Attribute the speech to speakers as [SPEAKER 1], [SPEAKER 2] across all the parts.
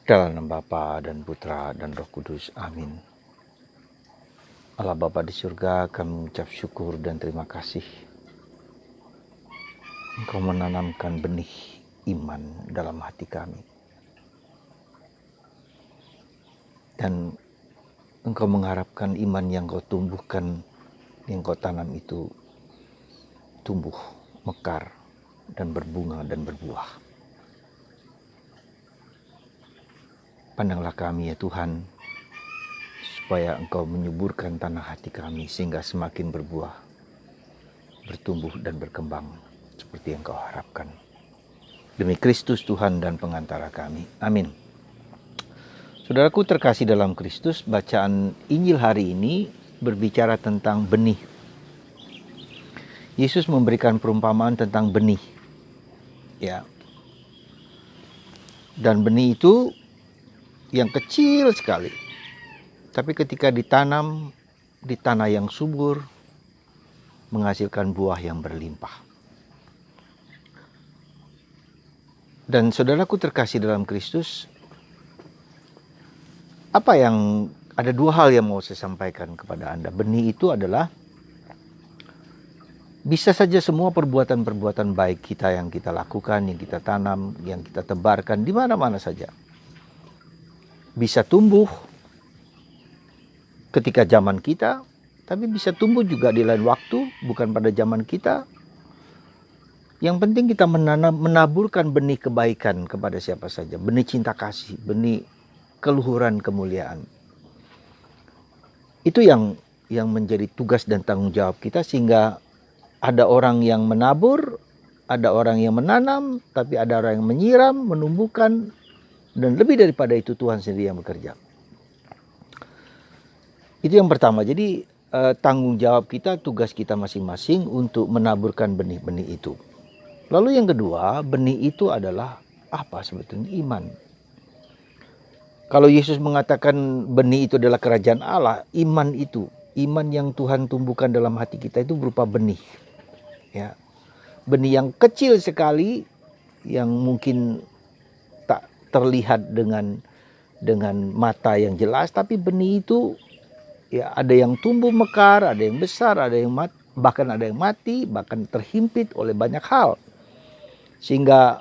[SPEAKER 1] Dalam nama Bapa dan Putra dan Roh Kudus. Amin. Allah Bapa di surga, kami mengucap syukur dan terima kasih. Engkau menanamkan benih iman dalam hati kami. Dan Engkau mengharapkan iman yang Kau tumbuhkan, yang Kau tanam itu tumbuh, mekar, dan berbunga dan berbuah. Pandanglah kami ya Tuhan, supaya Engkau menyuburkan tanah hati kami sehingga semakin berbuah, bertumbuh dan berkembang seperti yang Kau harapkan. Demi Kristus Tuhan dan pengantara kami. Amin. Saudaraku terkasih dalam Kristus, bacaan Injil hari ini berbicara tentang benih. Yesus memberikan perumpamaan tentang benih. Ya. Dan benih itu yang kecil sekali. Tapi ketika ditanam di tanah yang subur, menghasilkan buah yang berlimpah. Dan saudaraku terkasih dalam Kristus, ada dua hal yang mau saya sampaikan kepada Anda. Benih itu adalah bisa saja semua perbuatan-perbuatan baik kita yang kita lakukan, yang kita tanam, yang kita tebarkan di mana-mana saja. Bisa tumbuh ketika zaman kita, tapi bisa tumbuh juga di lain waktu, bukan pada zaman kita. Yang penting kita menaburkan benih kebaikan kepada siapa saja, benih cinta kasih, benih keluhuran kemuliaan. Itu yang menjadi tugas dan tanggung jawab kita, sehingga ada orang yang menabur, ada orang yang menanam, tapi ada orang yang menyiram, menumbuhkan, dan lebih daripada itu Tuhan sendiri yang bekerja. Itu yang pertama. Jadi tanggung jawab kita, tugas kita masing-masing untuk menaburkan benih-benih itu. Lalu yang kedua, benih itu adalah apa sebetulnya? Iman. Kalau Yesus mengatakan benih itu adalah kerajaan Allah, iman itu, iman yang Tuhan tumbuhkan dalam hati kita itu berupa benih. Ya. Benih yang kecil sekali, yang mungkin tak terlihat dengan mata yang jelas, tapi benih itu ya ada yang tumbuh mekar, ada yang besar, ada yang bahkan ada yang mati, bahkan terhimpit oleh banyak hal. Sehingga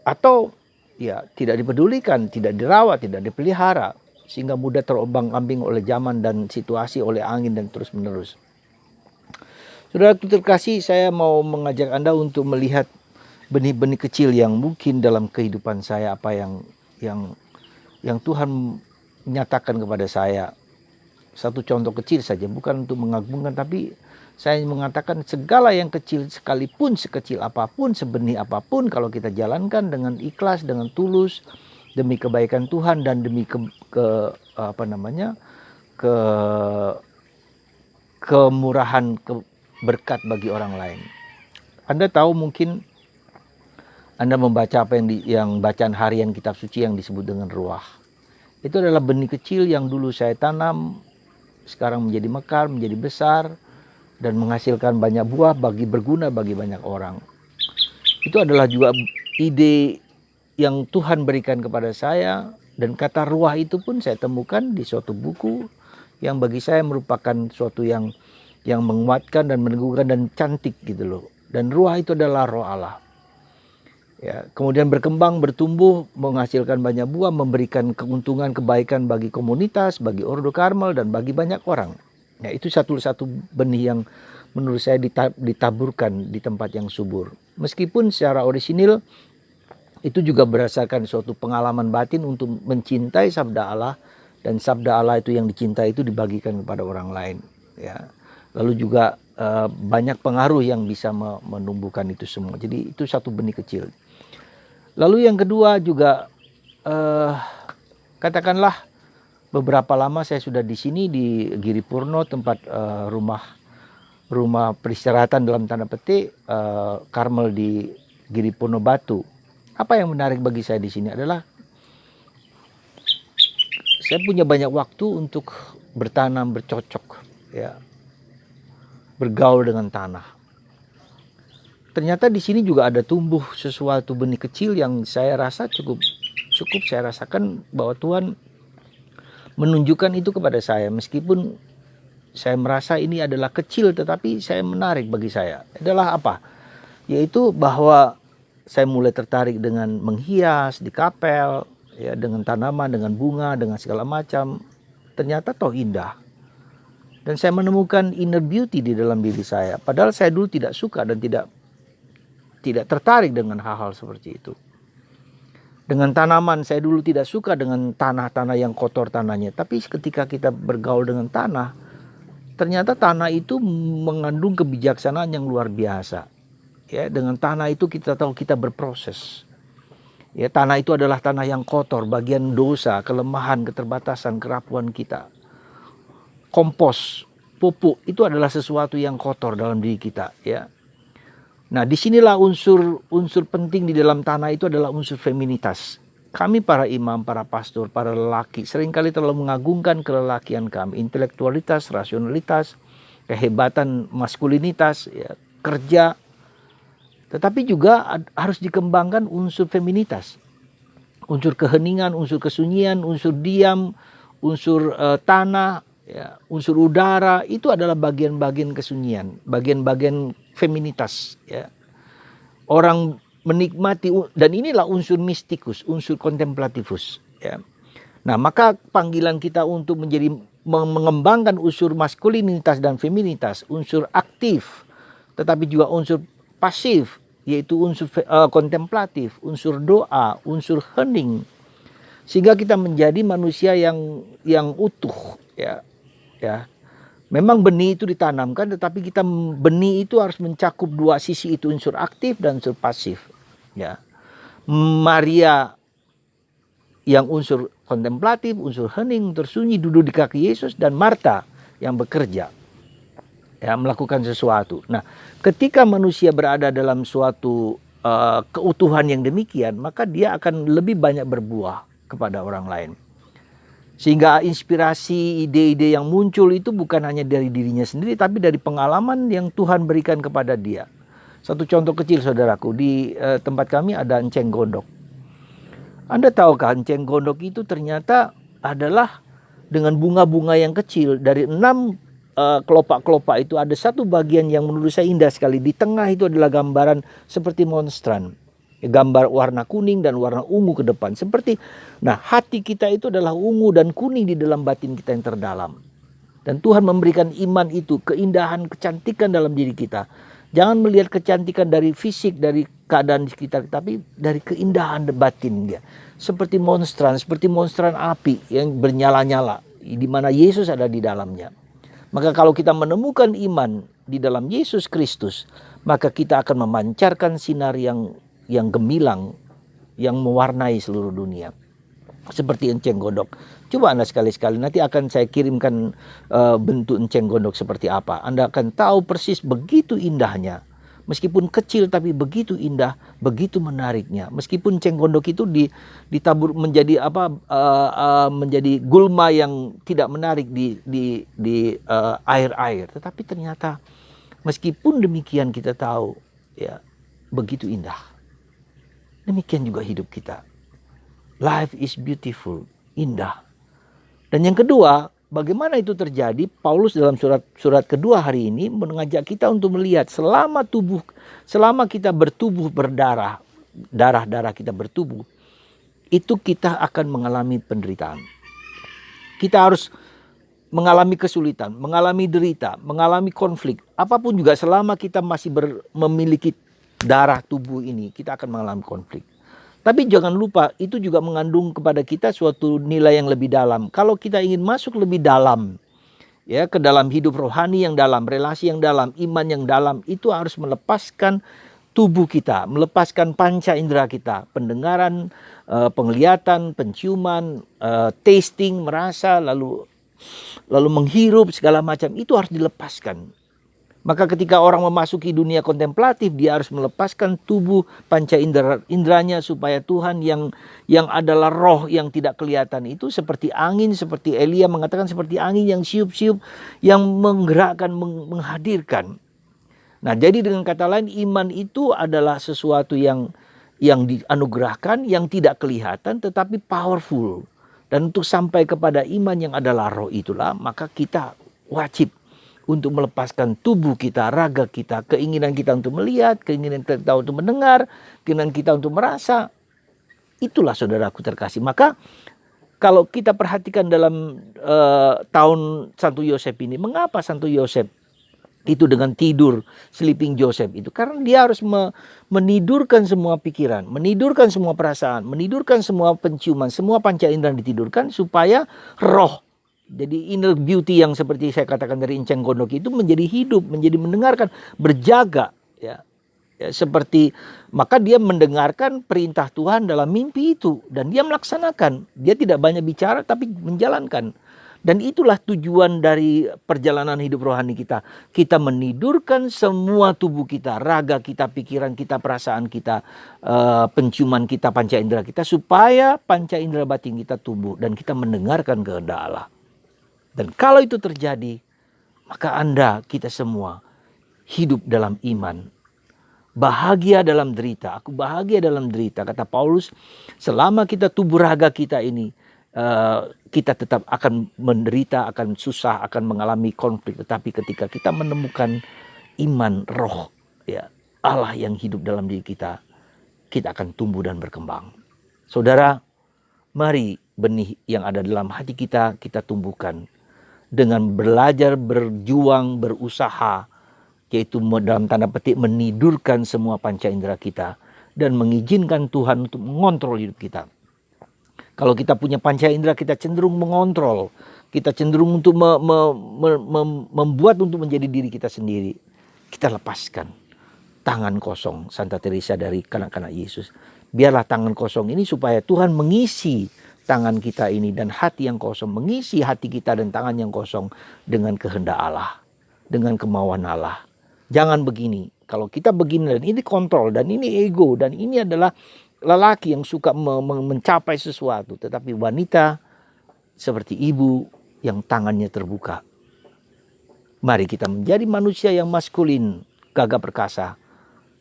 [SPEAKER 1] atau ya tidak dipedulikan, tidak dirawat, tidak dipelihara, sehingga mudah terombang-ambing oleh zaman dan situasi, oleh angin dan terus-menerus. Saudara terkasih, saya mau mengajak Anda untuk melihat benih-benih kecil yang mungkin dalam kehidupan saya, apa yang Tuhan nyatakan kepada saya. Satu contoh kecil saja, bukan untuk mengagumkan, tapi saya mengatakan segala yang kecil sekalipun, sekecil apapun, sebenih apapun, kalau kita jalankan dengan ikhlas, dengan tulus, demi kebaikan Tuhan dan demi kemurahan, berkat bagi orang lain. Anda tahu, mungkin Anda membaca apa yang bacaan harian kitab suci yang disebut dengan ruah. Itu adalah benih kecil yang dulu saya tanam, sekarang menjadi mekar, menjadi besar, dan menghasilkan banyak buah berguna bagi banyak orang. Itu adalah juga ide yang Tuhan berikan kepada saya, dan kata ruah itu pun saya temukan di suatu buku yang bagi saya merupakan suatu yang menguatkan dan meneguhkan dan cantik gitu loh. Dan ruah itu adalah roh Allah. Ya, kemudian berkembang, bertumbuh, menghasilkan banyak buah, memberikan keuntungan, kebaikan bagi komunitas, bagi Ordo Karmel, dan bagi banyak orang. Ya, itu satu benih yang menurut saya ditaburkan di tempat yang subur. Meskipun secara orisinil itu juga berdasarkan suatu pengalaman batin untuk mencintai sabda Allah, dan sabda Allah itu yang dicintai itu dibagikan kepada orang lain. Ya. Lalu juga banyak pengaruh yang bisa menumbuhkan itu semua. Jadi itu satu benih kecil. Lalu yang kedua juga katakanlah beberapa lama saya sudah di sini di Giri Purno, tempat rumah peristirahatan dalam tanda petik Karmel di Giri Purno Batu. Apa yang menarik bagi saya di sini adalah saya punya banyak waktu untuk bertanam, bercocok, ya, bergaul dengan tanah. ternyata di sini juga ada tumbuh sesuatu benih kecil yang saya rasa cukup saya rasakan bahwa Tuhan menunjukkan itu kepada saya, meskipun saya merasa ini adalah kecil, tetapi saya menarik bagi saya. Adalah apa? Yaitu bahwa saya mulai tertarik dengan menghias di kapel, ya, dengan tanaman, dengan bunga, dengan segala macam. Ternyata toh indah. Dan saya menemukan inner beauty di dalam diri saya. Padahal saya dulu tidak suka dan tidak tertarik dengan hal-hal seperti itu. Dengan tanaman, saya dulu tidak suka dengan tanah-tanah yang kotor tanahnya. Tapi ketika kita bergaul dengan tanah, ternyata tanah itu mengandung kebijaksanaan yang luar biasa. Ya, dengan tanah itu kita tahu kita berproses. Ya, tanah itu adalah tanah yang kotor, bagian dosa, kelemahan, keterbatasan, kerapuan kita. Kompos, pupuk itu adalah sesuatu yang kotor dalam diri kita, ya. Nah, disinilah unsur penting di dalam tanah itu adalah unsur feminitas. Kami para imam, para pastor, para lelaki seringkali terlalu mengagungkan kelelakian kami, intelektualitas, rasionalitas, kehebatan maskulinitas, ya, kerja. Tetapi juga harus dikembangkan unsur feminitas, unsur keheningan, unsur kesunyian, unsur diam, unsur tanah, ya, unsur udara. Itu adalah bagian-bagian kesunyian, bagian-bagian feminitas, ya. Orang menikmati, dan inilah unsur mistikus, unsur kontemplativus, ya. Nah, maka panggilan kita untuk menjadi mengembangkan unsur maskulinitas dan feminitas, unsur aktif, tetapi juga unsur pasif, yaitu unsur kontemplatif, unsur doa, unsur hening, sehingga kita menjadi manusia yang utuh, ya. Memang benih itu ditanamkan, tetapi benih itu harus mencakup dua sisi itu, unsur aktif dan unsur pasif, ya. Maria yang unsur kontemplatif, unsur hening, tersunyi, duduk di kaki Yesus, dan Marta yang bekerja, ya, melakukan sesuatu. Nah, ketika manusia berada dalam suatu keutuhan yang demikian, maka dia akan lebih banyak berbuah kepada orang lain. Sehingga inspirasi, ide-ide yang muncul itu bukan hanya dari dirinya sendiri, tapi dari pengalaman yang Tuhan berikan kepada dia. Satu contoh kecil, saudaraku, di tempat kami ada enceng gondok. Anda tahukah enceng gondok itu ternyata adalah dengan bunga-bunga yang kecil. Dari 6 kelopak-kelopak itu ada satu bagian yang menurut saya indah sekali. Di tengah itu adalah gambaran seperti monstran, gambar warna kuning dan warna ungu ke depan. Nah, hati kita itu adalah ungu dan kuning di dalam batin kita yang terdalam. Dan Tuhan memberikan iman itu, keindahan, kecantikan dalam diri kita. Jangan melihat kecantikan dari fisik, dari keadaan di sekitar, tapi dari keindahan batin dia. Seperti monstran api yang bernyala-nyala, di mana Yesus ada di dalamnya. Maka kalau kita menemukan iman di dalam Yesus Kristus, maka kita akan memancarkan sinar yang gemilang, yang mewarnai seluruh dunia. Seperti enceng gondok. Coba Anda sekali-sekali, nanti akan saya kirimkan bentuk enceng gondok seperti apa. Anda akan tahu persis begitu indahnya. Meskipun kecil tapi begitu indah, begitu menariknya. Meskipun enceng gondok itu ditabur menjadi menjadi gulma yang tidak menarik di air-air, tetapi ternyata meskipun demikian kita tahu, ya, begitu indah. Demikian juga hidup kita. Life is beautiful, indah. Dan yang kedua, bagaimana itu terjadi? Paulus dalam surat kedua hari ini mengajak kita untuk melihat selama kita bertubuh berdarah, darah kita bertubuh, itu kita akan mengalami penderitaan. Kita harus mengalami kesulitan, mengalami derita, mengalami konflik. Apapun juga selama kita masih memiliki darah tubuh ini, kita akan mengalami konflik. Tapi jangan lupa, itu juga mengandung kepada kita suatu nilai yang lebih dalam. Kalau kita ingin masuk lebih dalam, ya, ke dalam hidup rohani yang dalam, relasi yang dalam, iman yang dalam, itu harus melepaskan tubuh kita, melepaskan panca indera kita, pendengaran, penglihatan, penciuman, tasting, merasa, lalu menghirup segala macam, itu harus dilepaskan. Maka ketika orang memasuki dunia kontemplatif, dia harus melepaskan tubuh panca inderanya supaya Tuhan yang adalah roh yang tidak kelihatan itu seperti angin, seperti Elia mengatakan seperti angin yang siup-siup, yang menggerakkan, menghadirkan. Nah, jadi dengan kata lain, iman itu adalah sesuatu yang dianugerahkan, yang tidak kelihatan tetapi powerful. Dan untuk sampai kepada iman yang adalah roh itulah, maka kita wajib untuk melepaskan tubuh kita, raga kita, keinginan kita untuk melihat, keinginan kita untuk mendengar, keinginan kita untuk merasa. Itulah saudaraku terkasih. Maka kalau kita perhatikan dalam tahun Santo Yosef ini, mengapa Santo Yosef itu dengan tidur, sleeping Joseph itu? Karena dia harus menidurkan semua pikiran, menidurkan semua perasaan, menidurkan semua penciuman, semua panca indera ditidurkan supaya roh, jadi inner beauty yang seperti saya katakan dari Enceng Gondok itu menjadi hidup, menjadi mendengarkan, berjaga, ya. Ya, seperti maka dia mendengarkan perintah Tuhan dalam mimpi itu dan dia melaksanakan. Dia tidak banyak bicara tapi menjalankan. Dan itulah tujuan dari perjalanan hidup rohani kita. Kita menidurkan semua tubuh kita, raga kita, pikiran kita, perasaan kita, penciuman kita, panca indera kita, supaya panca indera batin kita tumbuh dan kita mendengarkan kehendak Allah. Dan kalau itu terjadi, maka Anda, kita semua hidup dalam iman. Bahagia dalam derita. Aku bahagia dalam derita. Kata Paulus, selama kita tubuh raga kita ini, kita tetap akan menderita, akan susah, akan mengalami konflik. Tetapi ketika kita menemukan iman roh, ya, Allah yang hidup dalam diri kita akan tumbuh dan berkembang. Saudara, mari benih yang ada dalam hati kita tumbuhkan dengan belajar, berjuang, berusaha, yaitu dalam tanda petik menidurkan semua panca indera kita dan mengizinkan Tuhan untuk mengontrol hidup kita. Kalau kita punya panca indera, kita cenderung mengontrol, kita cenderung untuk membuat untuk menjadi diri kita sendiri. Kita lepaskan tangan kosong Santa Teresa dari kanak-kanak Yesus. Biarlah tangan kosong ini supaya Tuhan mengisi tangan kita ini dan hati yang kosong, mengisi hati kita dan tangan yang kosong dengan kehendak Allah, dengan kemauan Allah. Jangan begini. Kalau kita begini dan ini kontrol dan ini ego dan ini adalah lelaki yang suka mencapai sesuatu. Tetapi wanita seperti ibu yang tangannya terbuka. Mari kita menjadi manusia yang maskulin, gagah perkasa,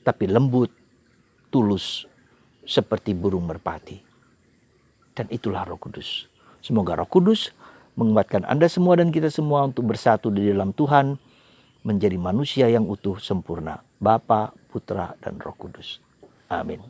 [SPEAKER 1] tapi lembut, tulus, seperti burung merpati. Dan itulah Roh Kudus. Semoga Roh Kudus menguatkan Anda semua dan kita semua untuk bersatu di dalam Tuhan, menjadi manusia yang utuh sempurna, Bapa, Putra, dan Roh Kudus. Amin.